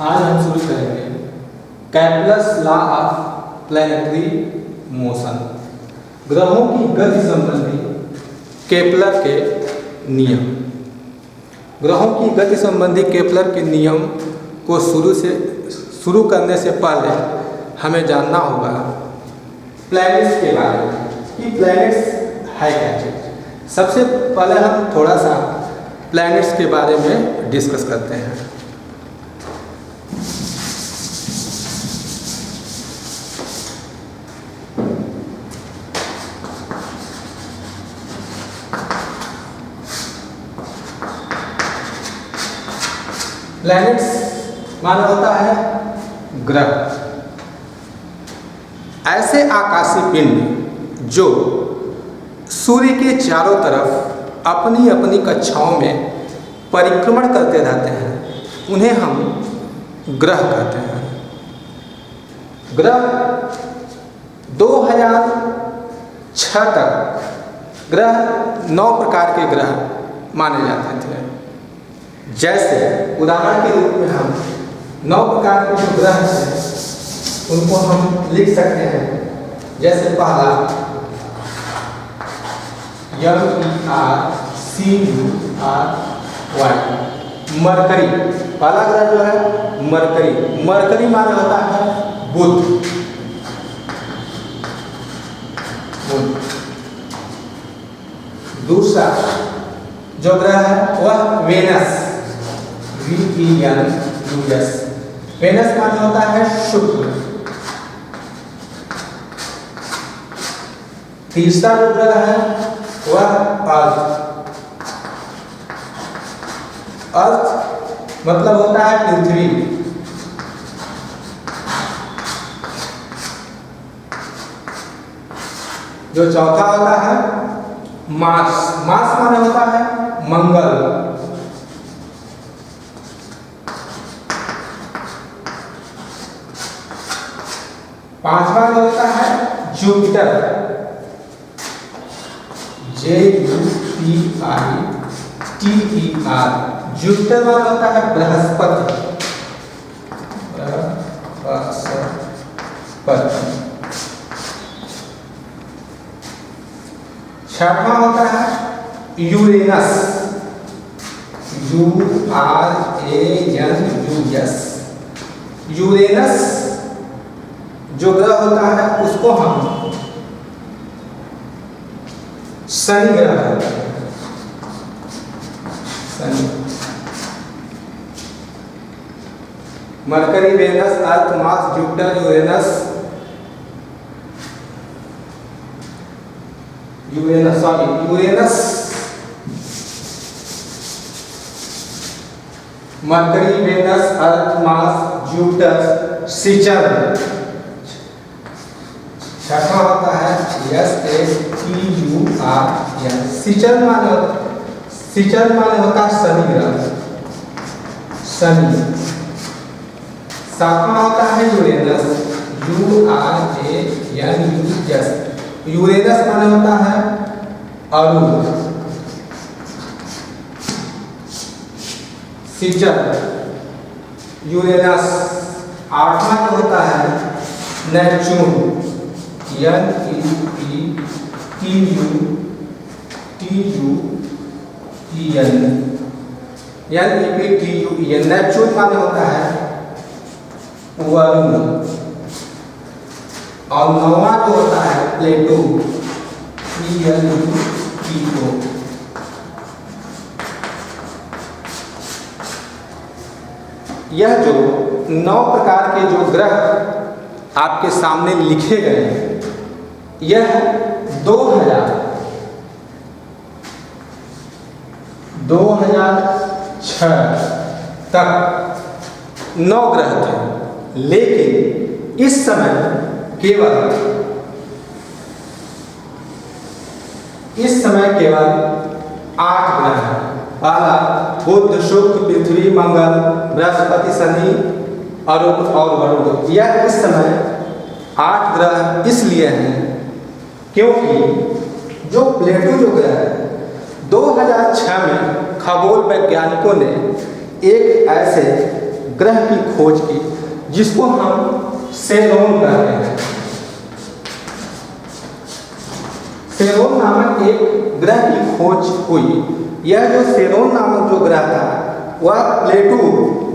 आज हम शुरू करेंगे कैपलस लॉ ऑफ प्लैनेटरी मोशन, ग्रहों की गति संबंधी केपलर के नियम। ग्रहों की गति संबंधी केपलर के नियम को शुरू करने से पहले हमें जानना होगा प्लैनेट्स के बारे में कि प्लैनेट्स है क्या चीज़। सबसे पहले हम थोड़ा सा प्लैनेट्स के बारे में डिस्कस करते हैं। प्लैनेट्स माना होता है ग्रह, ऐसे आकाशीय पिंड जो सूर्य के चारों तरफ अपनी अपनी कक्षाओं में परिक्रमण करते रहते हैं, उन्हें हम ग्रह कहते हैं। ग्रह 2006 तक ग्रह 9 प्रकार के ग्रह माने जाते थे। जैसे उदाहरण के रूप में हम 9 प्रकार के जो ग्रह हैं उनको हम लिख सकते हैं। जैसे पहला MERCURY, मरकरी। पहला ग्रह जो है मरकरी। मरकरी माना होता है बुध। दूसरा जो ग्रह है वह वेनस, VENUS। वेनस माना होता है शुक्र। तीसरा जो ग्रह है वह अर्थ। अर्थ मतलब होता है पृथ्वी। जो चौथा होता है मार्स। मार्स माना होता है मंगल। पांचवा जो होता है जुपिटर, JUPITER। जुपिटर माना होता है बृहस्पति। छठवां होता है यूरेनस, URANUS। यूरेनस जो ग्रह होता है उसको हम शनि ग्रह कहते हैं। Shani. Mercury, Venus, Earth, Mars, Jupiter, Uranus Mercury, Venus, Earth, Mars, Jupiter, Saturn. छठा होता है SATURN। सिचर्न माने होता है शनि ग्रह। शनि। सातवां होता है यूरेनस, URANUS। यूरेनस माने होता है अरुण। सिचर्न, यूरेनस। आठवां जो होता है नेपच्यून, NEPTUN। नेपच्यून माने होता है वरुण। और 9वां जो होता है प्लेटो, PLUTO। यह जो 9 प्रकार के जो ग्रह आपके सामने लिखे गए हैं, यह 2006 तक 9 ग्रह थे, लेकिन इस समय केवल 8 ग्रह हैं। पहला बुध, शुक्र, पृथ्वी, मंगल, बृहस्पति, शनि और वरुण। यह इस समय 8 ग्रह इसलिए हैं क्योंकि जो प्लेटो जो ग्रह है 2006 में खगोल वैज्ञानिकों ने एक ऐसे ग्रह की खोज की, जिसको हम सेरोन कहते हैं। सेरोन नामक एक ग्रह की खोज हुई। यह जो सेरोन नामक जो ग्रह था वह प्लेटो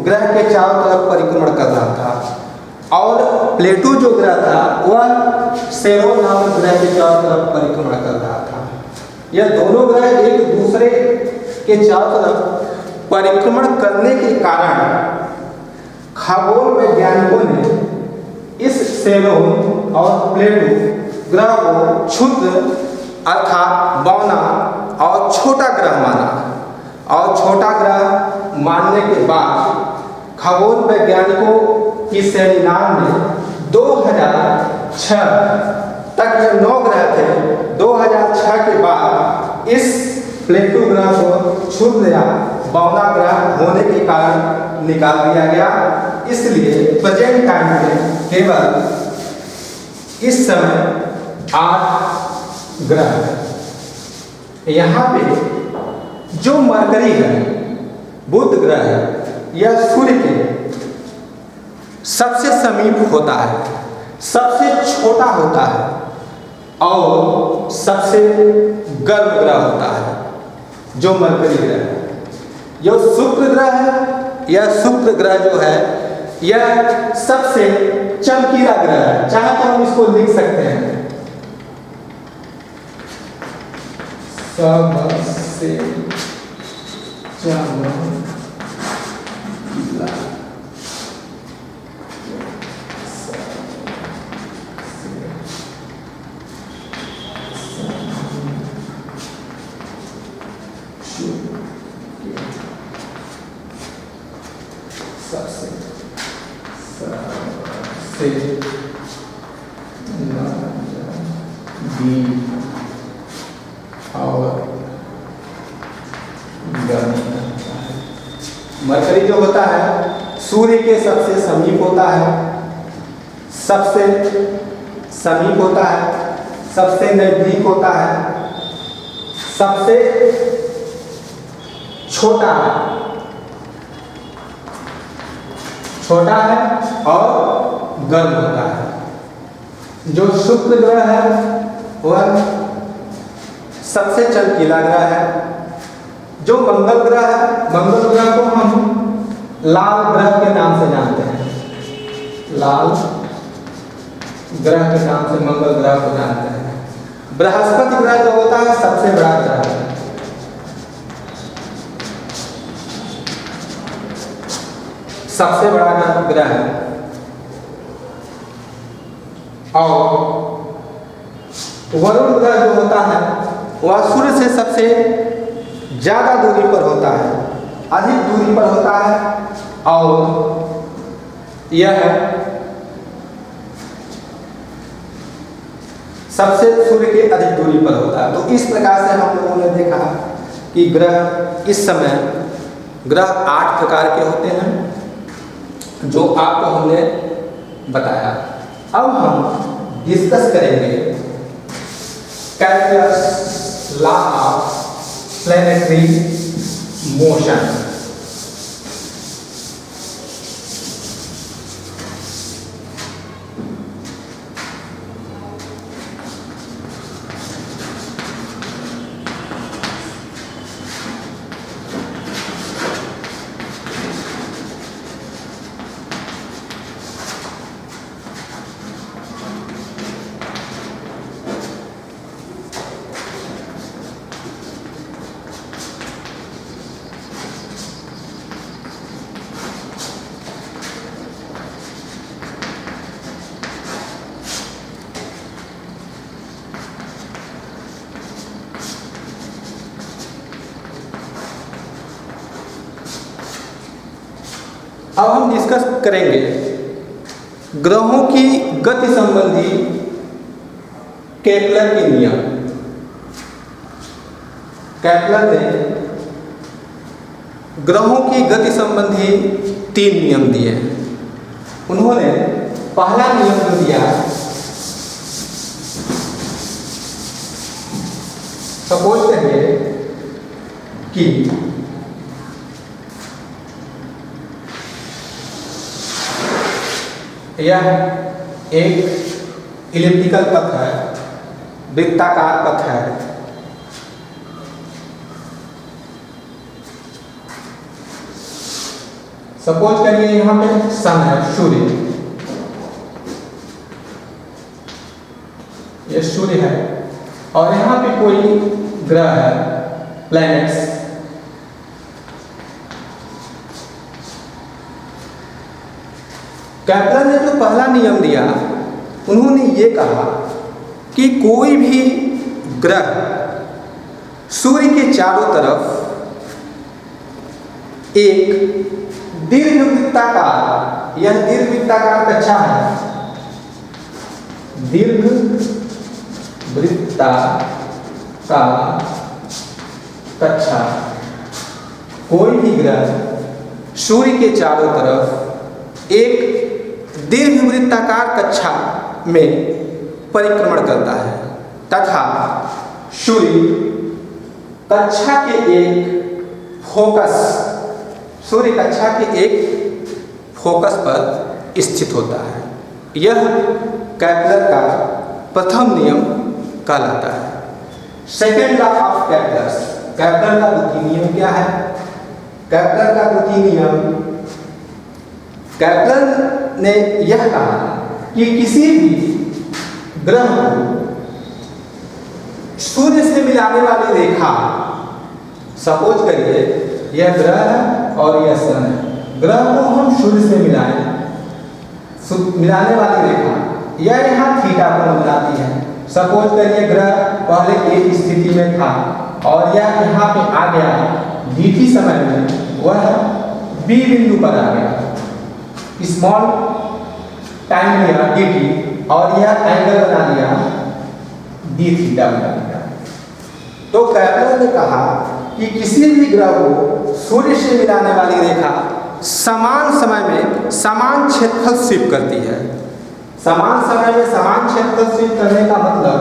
ग्रह के चारों तरफ परिक्रमण कर रहा था, और प्लेटो जो ग्रह था वह सेरोन नामक ग्रह के चारों तरफ परिक्रमण कर रहा था। यह दोनों ग्रह एक दूसरे के चारों तरफ परिक्रमण करने के कारण खगोल वैज्ञानिकों ने इस सेरोन और प्लेटो ग्रह को क्षुद्र अर्थात बौना और छोटा ग्रह माना, और छोटा ग्रह मानने के बाद खगोल वैज्ञानिकों की सेमिनार में 2006 तक ये 9 ग्रह थे। 2006 के बाद इस प्लेटो ग्रह को क्षुद्र या बौना ग्रह होने के कारण निकाल दिया गया। इसलिए प्रेजेंट टाइम में केवल इस समय 8 ग्रह हैं। यहाँ पे जो मरकरी है, बुध ग्रह है, यह सूर्य के सबसे समीप होता है, सबसे छोटा होता है और सबसे गर्म ग्रह होता है, जो मरकरी ग्रह है। जो शुक्र ग्रह है, यह शुक्र ग्रह जो है यह सबसे चमकीला ग्रह है। चाहे तो हम इसको लिख सकते हैं सबसे चमकीला। मरकरी जो होता है सूर्य के सबसे समीप होता है, सबसे समीप होता है, सबसे नजदीक होता है, सबसे छोटा है और गर्म होता है। जो शुक्र ग्रह है वह सबसे चमकीला ग्रह है। जो मंगल ग्रह है, मंगल ग्रह को हम लाल ग्रह के नाम से जानते हैं। लाल ग्रह के नाम से मंगल ग्रह को जानते हैं। बृहस्पति ग्रह जो होता है सबसे बड़ा ग्रह है। सबसे बड़ा ग्रह है। और वरुण ग्रह जो होता है वह सूर्य से सबसे ज्यादा दूरी पर होता है, अधिक दूरी पर होता है, और यह सबसे सूर्य के अधिक दूरी पर होता है। तो इस प्रकार से हम लोगों ने देखा कि ग्रह इस समय ग्रह 8 प्रकार के होते हैं, जो आपको हमने बताया। अब हम डिस्कस करेंगे calculus law of planetary motion. अब हम डिस्कस करेंगे ग्रहों की गति संबंधी केपलर के नियम। केपलर ने ग्रहों की गति संबंधी 3 नियम दिए। उन्होंने पहला नियम जो दिया, सपोज करिए कि यह एक इलिप्टिकल पथ है, वृत्ताकार पथ है। सपोज करिए यहाँ पे सन है, सूर्य, ये सूर्य है और यहाँ पे कोई ग्रह है, प्लैनेट्स। केपलर ने जो पहला नियम दिया, उन्होंने ये कहा कि कोई भी ग्रह सूर्य के चारों तरफ एक दीर्घवृत्ताकार, यह दीर्घवृत्ताकार कक्षा है, दीर्घवृत्ताकार कक्षा, कोई भी ग्रह सूर्य के चारों तरफ एक दीर्घवृत्ताकार कक्षा में परिक्रमण करता है तथा सूर्य कक्षा के एक फोकस, सूर्य कक्षा के एक फोकस पर स्थित होता है। यह केपलर का प्रथम नियम कहलाता है। Second law of Kepler, Kepler का द्वितीय नियम क्या है? केपलर का द्वितीय नियम, केपलर ने यह कहा कि किसी भी ग्रह को सूर्य से मिलाने वाली रेखा, सपोज करिए यह ग्रह है और यह सन है, ग्रह को हम सूर्य से मिलाएं, मिलाने वाली रेखा यह यहाँ थीटा को मिलाती है। सपोज करिए ग्रह पहले एक स्थिति में था और यह यहाँ पे आ गया dt समय में, वह b बिंदु पर आ गया, स्मॉल टाइम लिया dt और यह एंगल बना लिया d थीटा बना लिया। तो केपलर ने कहा कि किसी भी ग्रह को सूर्य से मिलाने वाली रेखा समान समय में समान क्षेत्रफल स्वीप करती है। समान समय में समान क्षेत्रफल स्वीप करने का मतलब,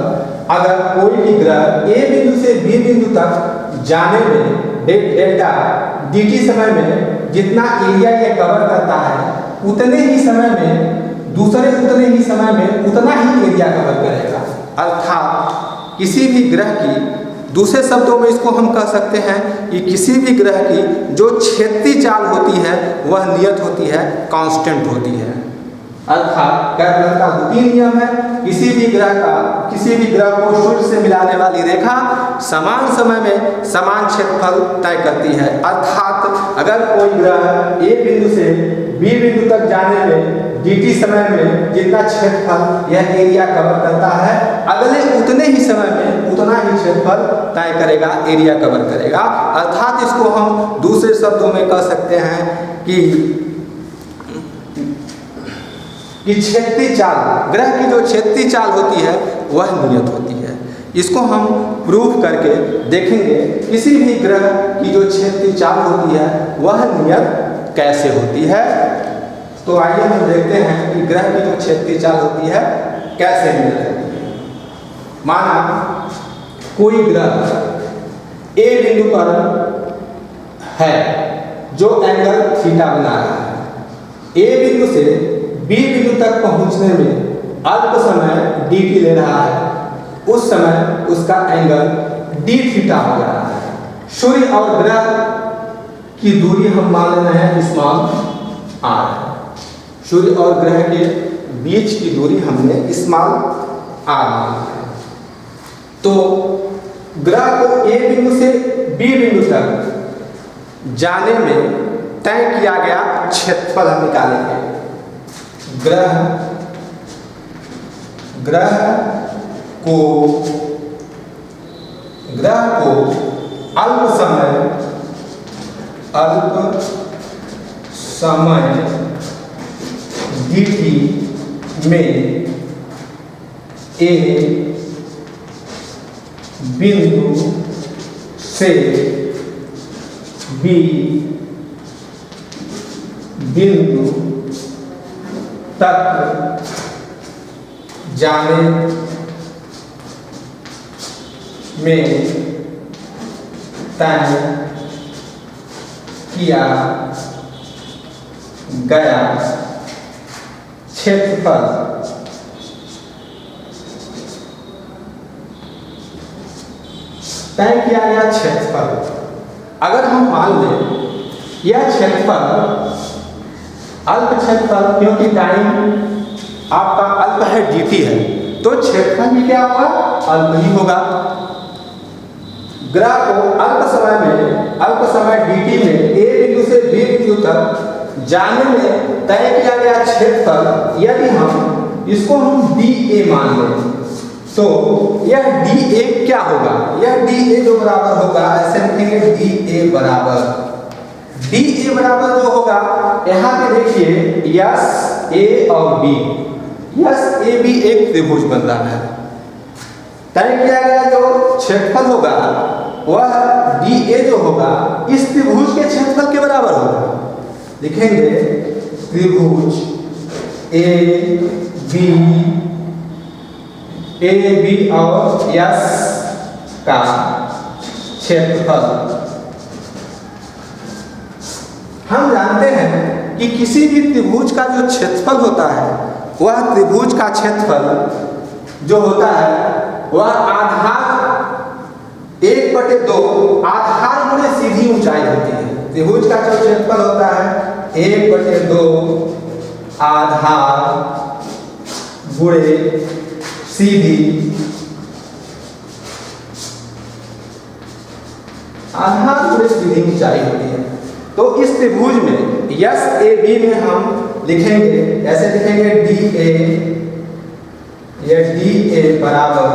अगर कोई भी ग्रह a बिंदु से b बिंदु तक जाने में डेल्टा dt समय में जितना एरिया यह कवर करता है, उतने ही समय में उतने ही समय में उतना ही एरिया कवर करेगा। अर्थात किसी भी ग्रह की, दूसरे शब्दों में इसको हम कह सकते हैं कि किसी भी ग्रह की जो क्षेत्रीय चाल होती है वह नियत होती है, कांस्टेंट होती है। अर्थात केपलर का द्वितीय नियम है, किसी भी ग्रह को सूर्य से मिलाने वाली रेखा समान समय में समान क्षेत्रफल तय करती है। अर्थात अगर कोई ग्रह a बिंदु से b बिंदु तक जाने में dt समय में जितना क्षेत्रफल यह एरिया कवर करता है, अगले उतने ही समय में उतना ही क्षेत्रफल तय करेगा, एरिया कवर करेगा। अर्थात इसको हम दूसरे शब्दों में कह सकते हैं कि क्षेत्रीय चाल, ग्रह की जो क्षेत्रीय चाल होती है वह नियत होती है। इसको हम प्रूफ करके देखेंगे किसी भी ग्रह की जो क्षेत्रीय चाल होती है वह नियत कैसे होती है। तो आइए हम देखते हैं कि ग्रह की जो क्षेत्रीय चाल होती है कैसे नियत होती है। माना कोई ग्रह a बिंदु पर है जो एंगल थीटा बना रहा है, a बिंदु से b बिंदु तक पहुंचने में अल्प समय dt ले रहा है, उस समय उसका एंगल d थीटा हो जा रहा है। सूर्य और ग्रह की दूरी हम मान रहे हैं स्मॉल r, सूर्य और ग्रह के बीच की दूरी हमने स्मॉल r मान है। तो ग्रह को a बिंदु से b बिंदु तक जाने में तय किया गया क्षेत्रफल हम निकालेंगे। ग्रह को अल्प समय dt में a बिंदु से b बिंदु तक जाने में तय किया गया क्षेत्रफल तय किया गया क्षेत्रफल, अगर हम मान लें यह क्षेत्रफल अल्प क्षेत्रफल, क्योंकि टाइम आपका अल्प है dt है, तो क्षेत्रफल भी क्या होगा, अल्प ही होगा। ग्रह को अल्प समय dt में a बिंदु से b बिंदु तक जाने में तय किया गया क्षेत्रफल, यदि हम इसको dA मान लें तो यह dA क्या होगा, यह dA जो बराबर होगा, ऐसे लिखेंगे dA बराबर जो होगा, यहाँ पे देखिए यस ए और बी, यस ए बी एक त्रिभुज बन रहा है। तय किया गया जो क्षेत्रफल होगा वह dA जो होगा इस त्रिभुज के क्षेत्रफल के बराबर होगा। लिखेंगे त्रिभुज ए बी और यस का क्षेत्रफल। हम जानते हैं कि किसी भी त्रिभुज का जो क्षेत्रफल होता है वह त्रिभुज का क्षेत्रफल जो होता है वह आधार 1/2 आधार गुणे सीधी ऊंचाई होती है। त्रिभुज का जो क्षेत्रफल होता है 1/2 आधार गुणे सीधी ऊंचाई होती है। तो इस त्रिभुज में यस ए बी में हम लिखेंगे, ऐसे लिखेंगे DA बराबर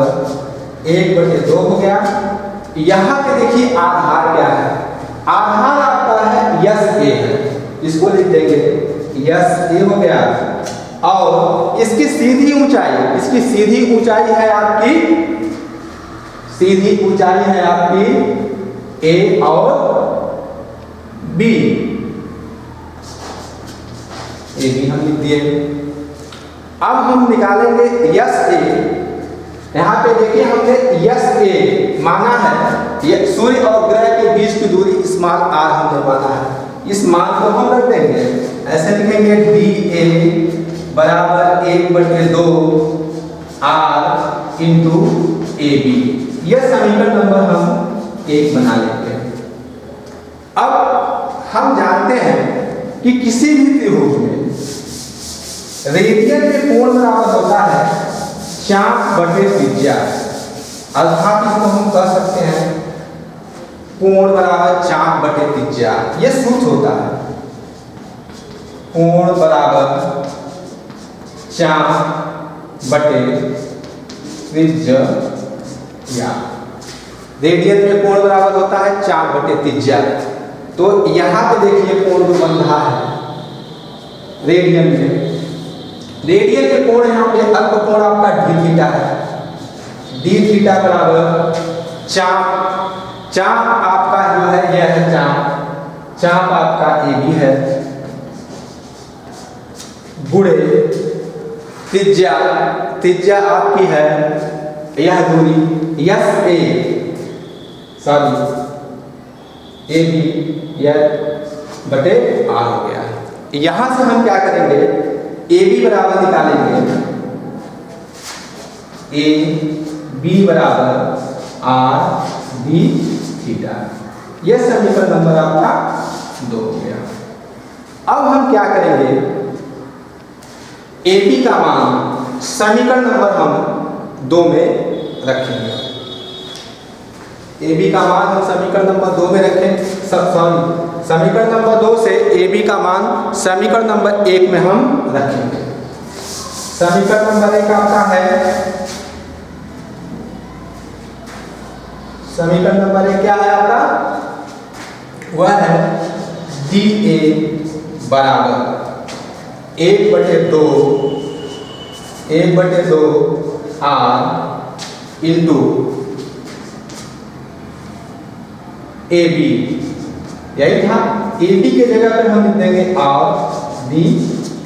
1/2 हो गया। यहाँ पे देखिए आधार क्या है, आधार आपका है यस ए है, इसको लिख देंगे यस ए हो गया। और इसकी सीधी ऊंचाई है आपकी ए और बी, ए बी हम लिख दिए। अब हम निकालेंगे यस ए। यहाँ पे देखिए हमने यस ए माना है, ये सूर्य और ग्रह के बीच की दूरी स्मॉल आर हमने माना है, इस मान को हम रख देंगे, ऐसे लिखेंगे DA बराबर 1/2 आर इंटू ए बी। यह समीकरण नंबर हम 1 बना लेंगे। अब हम जानते हैं कि किसी भी त्रिभुज में रेडियन में कोण बराबर होता है चाप/त्रिज्या, अर्थात इसको हम कह सकते हैं कोण बराबर चाप/त्रिज्या। यह सूत्र होता है कोण बराबर चाप/त्रिज्या। रेडियन में कोण बराबर होता है चाप/त्रिज्या। तो यहाँ पे देखिए कोण जो बन रहा है रेडियन में कोण यहाँ पे अल्प कोण आपका डी थीटा है, डी थीटा बराबर चाप आपका जो है यह है चाप आपका ए बी है, गुणे त्रिज्या आपकी है यह दूरी यस ए ए बी यह बटे आर हो गया। यहां से हम क्या करेंगे, ए बी बराबर निकालेंगे, ए बी बराबर आर डी थीटा। यह समीकरण नंबर आपका 2 हो गया। अब हम क्या करेंगे, ए बी का मान समीकरण नंबर हम 2 में रखेंगे। ए बी का मान हम समीकरण नंबर 2 में रखें, समीकरण नंबर 2 से ए बी का मान समीकरण नंबर 1 में हम रखेंगे। समीकरण नंबर 1 आपका है, समीकरण नंबर 1 क्या है आपका, वह है डी ए बराबर 1/2 आर इंटू ए बी। यही था, ए बी के जगह पर हम लिख देंगे आर डी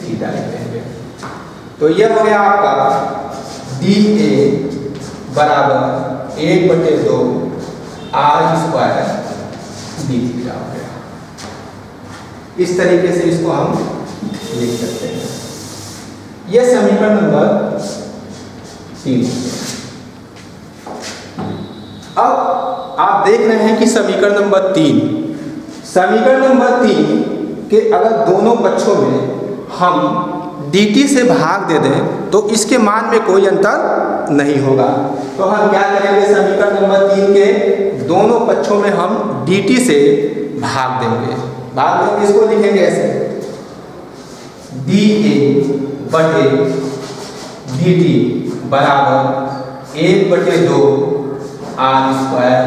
थीटा लिख देंगे। तो यह हो गया आपका डी ए बराबर 1/2 आर स्क्वायर डी थीटा हो गया। इस तरीके से इसको हम लिख सकते हैं। यह समीकरण नंबर 3। अब आप देख रहे हैं कि समीकरण नंबर 3 के अगर दोनों पक्षों में हम dt से भाग दे दें तो इसके मान में कोई अंतर नहीं होगा। तो हम क्या करेंगे, समीकरण नंबर 3 के दोनों पक्षों में हम dt से भाग देंगे। इसको लिखेंगे ऐसे, dA बटे dt बराबर 1/2 r square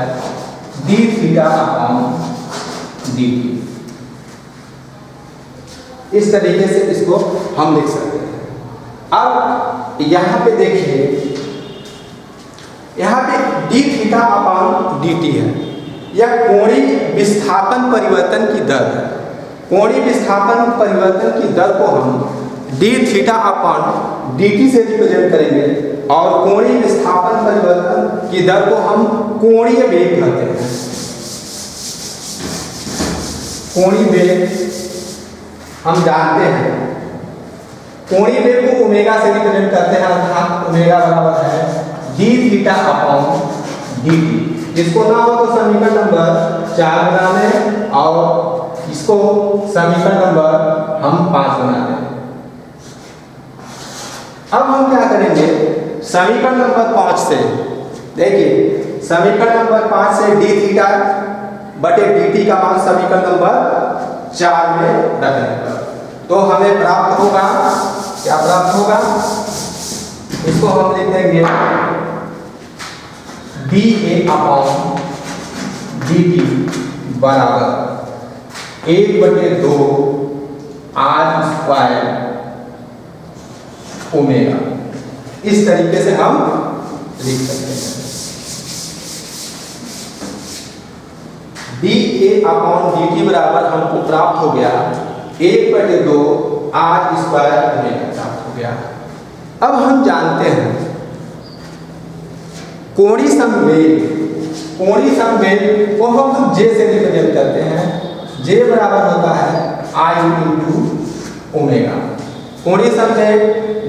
d theta upon dt। इस तरीके से इसको हम लिख सकते हैं। अब यहाँ पे देखिए, यहाँ पे d थीटा अपॉन dt है, यह कोणीय विस्थापन परिवर्तन की दर है। कोणीय विस्थापन परिवर्तन की दर को हम d थीटा अपॉन dt से रिप्रेजेंट करेंगे और कोणीय विस्थापन परिवर्तन की दर को हम कोणीय वेग कहते हैं। कोणीय वेग हम जानते हैं, कोणीय वेग को ओमेगा से रिप्रेजेंट करते हैं, अर्थात ओमेगा बराबर है d थीटा अपॉन dt। इसको ना हो तो समीकरण नंबर 4 बना लें और इसको समीकरण नंबर हम 5 बना लें। अब हम क्या करेंगे, समीकरण नंबर 5 से देखिए, समीकरण नंबर 5 से d थीटा बटे dt का मान समीकरण नंबर 4 में रखने पर तो हमें प्राप्त होगा, क्या प्राप्त होगा, इसको हम लिख देंगे dA अपॉन dt बराबर 1/2 r स्क्वायर ओमेगा। इस तरीके से हम लिख सकते हैं। dA अपॉन dt बराबर हमको प्राप्त हो गया 1/2 r स्क्वायर ओमेगा प्राप्त हो गया। अब हम जानते हैं कोणीय संवेग को हम J से रिप्रेजेंट करते हैं। J बराबर होता है I इंटू ओमेगा। कोणीय संवेग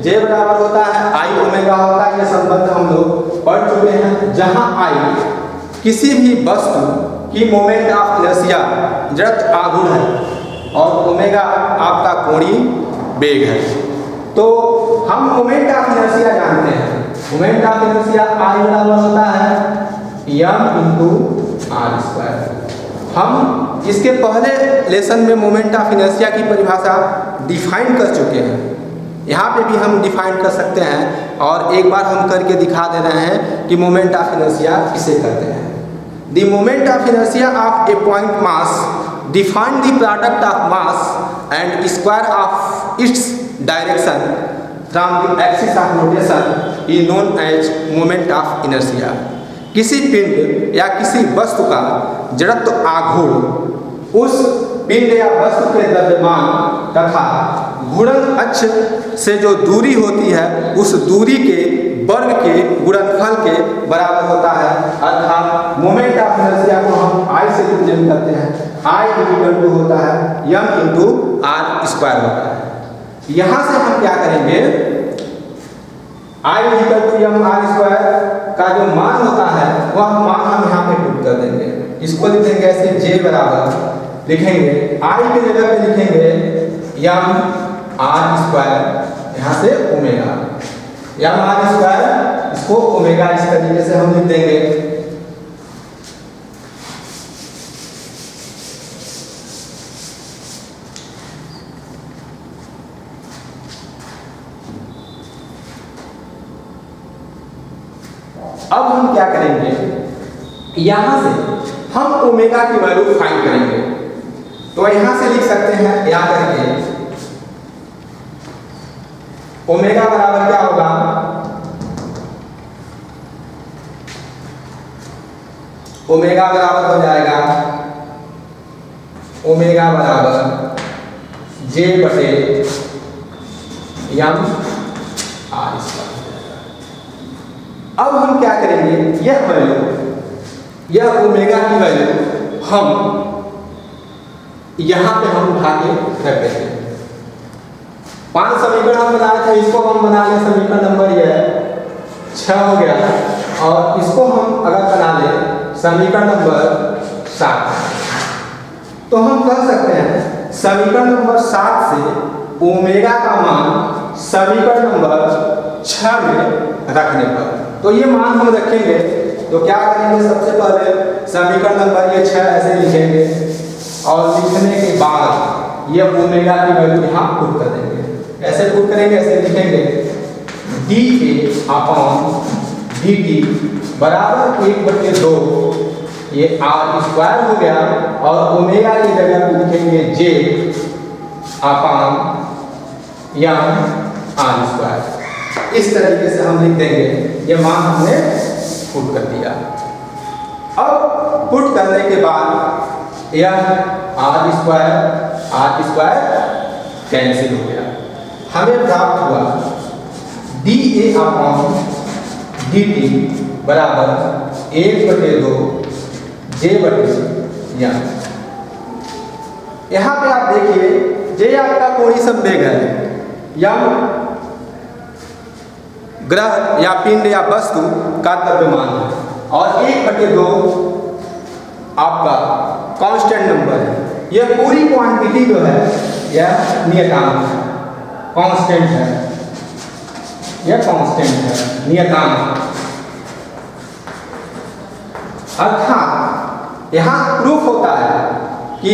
J बराबर होता है I ओमेगा होता है। यह संबंध हम लोग पढ़ चुके हैं, जहां I किसी भी वस्तु की मोमेंट ऑफ इनर्शिया जड़त्व आघूर्ण है और ओमेगा आपका कोणीय वेग है। तो हम मोमेंट ऑफ इनर्शिया जानते हैं, मोमेंट ऑफ इनर्शिया I बराबर होता है m इंटू आर स्क्वायर। हम इसके पहले लेसन में मोमेंट ऑफ इनर्शिया की परिभाषा डिफाइन कर चुके हैं, यहाँ पे भी हम डिफाइन कर सकते हैं और एक बार हम करके दिखा दे रहे हैं कि मोमेंट ऑफ इनर्शिया किसे कहते हैं। The moment of inertia of a point mass define the product of mass and square of its direction from the axis of rotation is known as moment of inertia. किसी पिंड या किसी वस्तु का जड़त्व आघूर्ण उस पिंड या वस्तु के द्रव्यमान तथा घूर्णन अक्ष से जो दूरी होती है उस दूरी के वर्ग के गुणनफल के बराबर होता है। अर्थात मोमेंट ऑफ इनर्शिया को हम I से रिप्रेजेंट करते हैं। I इक्वल टू होता है m इंटू आर स्क्वायर होता है। यहाँ से हम क्या करेंगे, I equal to m R square का जो मान होता है वह मान हम यहाँ पे पुट कर देंगे। इसको लिखेंगे ऐसे, J बराबर लिखेंगे I के जगह पे लिखेंगे m आर स्क्वायर, यहाँ से ओमेगा m आर स्क्वायर, इसको ओमेगा इस तरीके से हम लिख देंगे। अब हम क्या करेंगे, यहां से हम ओमेगा की वैल्यू फाइंड करेंगे। तो यहां से लिख सकते हैं याद करके, ओमेगा बराबर क्या होगा, ओमेगा बराबर हो जाएगा ओमेगा बराबर J बटे m आर स्क्वायर। अब हम क्या करेंगे, यह वैल्यू, यह ओमेगा की वैल्यू हम यहाँ पे हम उठा के रख देंगे। 5 समीकरण हम बनाए थे, इसको हम बना लें समीकरण नंबर ये 6 हो गया, और इसको हम अगर बना लें समीकरण नंबर 7, तो हम कह सकते हैं समीकरण नंबर 7 से ओमेगा का मान समीकरण नंबर 6 में रखने पर, तो ये मान हम रखेंगे। तो क्या करेंगे, सबसे पहले समीकरण नंबर ये 6 ऐसे लिखेंगे, और लिखने के बाद ये ओमेगा की वैल्यू यहाँ पुट कर देंगे। ऐसे पुट करेंगे, ऐसे लिखेंगे dA/dt बराबर 1/2, ये r स्क्वायर हो गया, और ओमेगा की जगह पे लिखेंगे J/m r स्क्वायर। इस तरीके से हम लिख देंगे, ये मान हमने पुट कर दिया। अब पुट करने के बाद यह r स्क्वायर कैंसिल हो गया, हमें प्राप्त हुआ dA/dt बराबर 1/2 J/m। यहाँ पे आप देखिए, J आपका कोणीय संवेग है, m ग्रह या पिंड या वस्तु का द्रव्यमान है, और 1/2 आपका कांस्टेंट नंबर है। यह पूरी क्वांटिटी जो है यह नियतांक है, कांस्टेंट है, यह कांस्टेंट है, नियतांक। अर्थात यहाँ प्रूफ होता है कि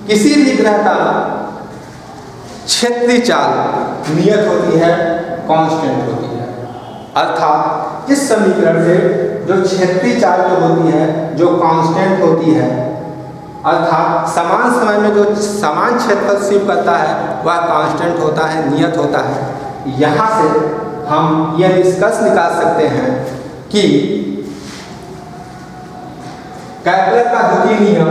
किसी भी ग्रह का क्षेत्रीय चाल नियत होती है, कांस्टेंट होती है। अर्थात इस समीकरण से जो क्षेत्रीय चाल जो होती है, जो कांस्टेंट होती है, अर्थात समान समय में जो समान क्षेत्रफल स्वीप करता है वह कांस्टेंट होता है, नियत होता है। यहाँ से हम यह निष्कर्ष निकाल सकते हैं कि केपलर का द्वितीय नियम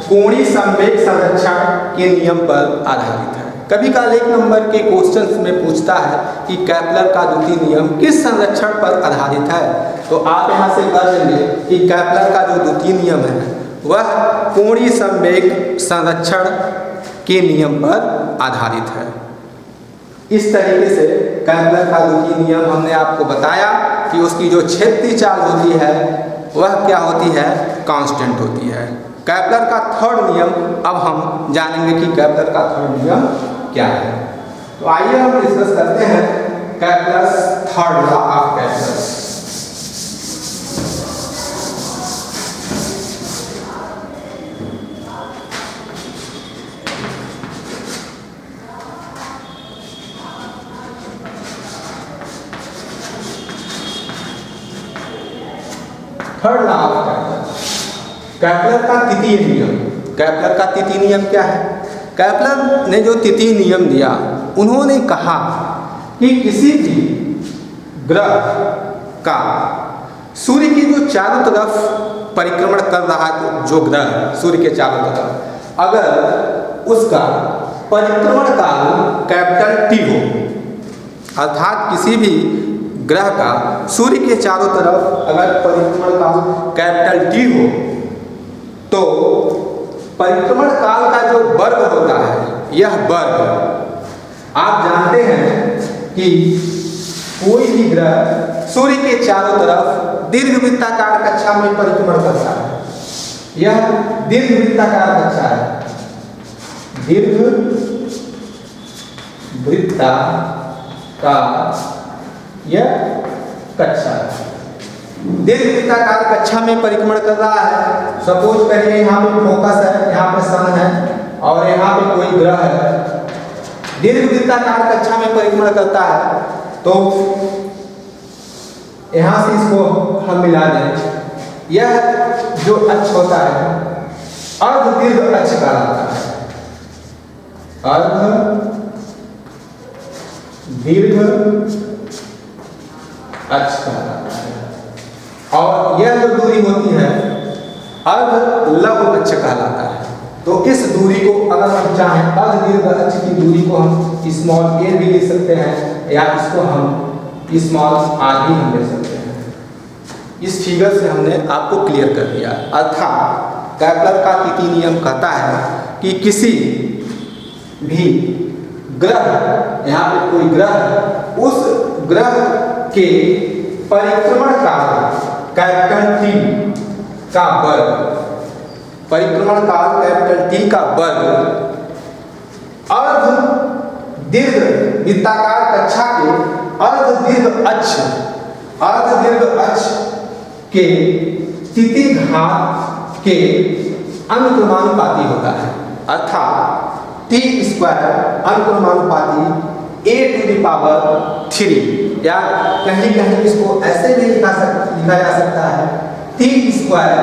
कोणीय संवेग संरक्षण के नियम पर आधारित है। कभी काल 1 नंबर के क्वेश्चन में पूछता है कि केपलर का द्वितीय नियम किस संरक्षण पर आधारित है, तो आप यहाँ से कह देंगे कि केपलर का जो द्वितीय नियम है वह कोणीय संवेग संरक्षण के नियम पर आधारित है। इस तरीके से केपलर का द्वितीय नियम हमने आपको बताया कि उसकी जो क्षेत्रीय चाल होती है वह क्या होती है, कांस्टेंट होती है। केपलर का थर्ड नियम अब हम जानेंगे कि केपलर का थर्ड नियम क्या है। तो आइए हम डिस्कस करते हैं Kepler's third law of Kepler. Third law of Kepler, Kepler का तृतीय नियम। केपलर का तृतीय नियम क्या है? केपलर ने जो तृतीय नियम दिया, उन्होंने कहा कि किसी भी ग्रह का सूर्य की जो चारों तरफ परिक्रमण कर रहा है, जो ग्रह सूर्य के चारों तरफ, अगर उसका परिक्रमण काल कैपिटल T हो, अर्थात किसी भी ग्रह का सूर्य के चारों तरफ अगर परिक्रमण काल कैपिटल T हो, तो परिक्रमण काल का जो वर्ग होता है, यह वर्ग आप जानते हैं कि कोई भी ग्रह सूर्य के चारों तरफ दीर्घवृत्ताकार कक्षा में परिक्रमण करता है। यह दीर्घवृत्ताकार कक्षा है, दीर्घवृत्ताकार यह कक्षा है, दीर्घवृत्ताकार कक्षा में परिक्रमण कर रहा है। सपोज करिए यहाँ पे फोकस है, यहाँ पे सन है और यहाँ पे कोई ग्रह है, दीर्घवृत्ताकार कक्षा में परिक्रमण करता है। तो यहाँ से इसको हम मिला दें, यह जो अक्ष होता है अर्ध दीर्घ अक्ष कहलाता है, अर्ध दीर्घ अक्ष कहलाता है। और यह जो दूरी होती है अर्ध लघु अक्ष कहलाता है। तो इस दूरी को अगर हम चाहें, अर्ध दीर्घ अक्ष की दूरी को हम स्मॉल a भी ले सकते हैं, या इसको हम स्मॉल r भी हम ले सकते हैं। इस फिगर से हमने आपको क्लियर कर दिया। अर्थात केपलर का तृतीय नियम कहता है कि किसी भी ग्रह, यहाँ पे कोई ग्रह, उस ग्रह के परिक्रमण काल कैपिटल टी का वर्ग, परिक्रमण काल कैपिटल टी का वर्ग अर्ध दीर्घ वृत्ताकार कक्षा के अर्ध दीर्घ अक्ष के तिथि घात के अनुक्रमानुपाती होता है, अर्थात टी स्क्वायर अनुक्रमानुपाती a⁻³ या कहीं कहीं इसको ऐसे भी लिखा जा सकता है टी स्क्वायर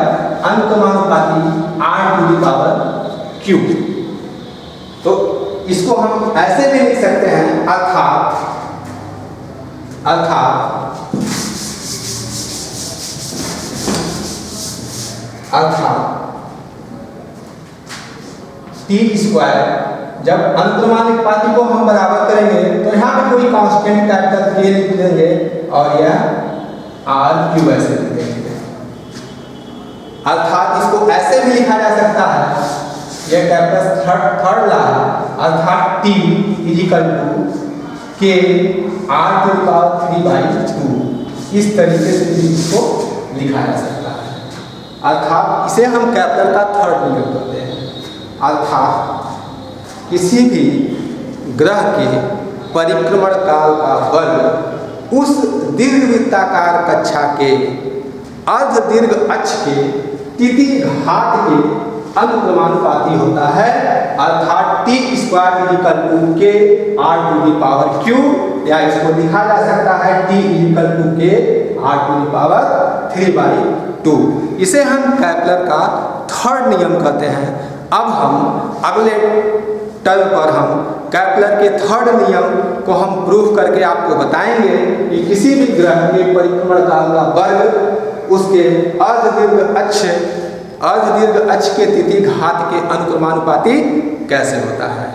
अनुक्रमानुपाती r⁻³ तो इसको हम ऐसे भी लिख सकते हैं, अर्थात टी स्क्वायर, जब अनुक्रमानुपाती को हम बराबर करेंगे तो यहाँ पे कोई कांस्टेंट कैपिटल के लिख देंगे और यह r³ ऐसे लिख देंगे, अर्थात इसको ऐसे भी लिखा जा सकता है, यह कैपिटल थर्ड ला है, अर्थात t के r⁻³/2 इस तरीके से भी इसको लिखा जा सकता है, अर्थात इसे हम कैपिटल का थर्ड नियम कहते हैं, अर्थात किसी भी ग्रह के परिक्रमण काल का वर्ग उस दीर्घवृत्ताकार कक्षा के अर्ध दीर्घ अक्ष के तिथि घात के अनुक्रमानुपाती होता है, अर्थात टी स्क्वायर के r⁻³ या इसको लिखा जा सकता है t के r⁻³/2। इसे हम कैपलर का थर्ड नियम कहते हैं। अब हम अगले टर्म पर हम कैपलर के थर्ड नियम को हम प्रूफ करके आपको बताएंगे कि किसी भी ग्रह के परिक्रमण काल का वर्ग उसके अर्ध दीर्घ अक्ष के तिथि घात के अनुक्रमानुपाती कैसे होता है।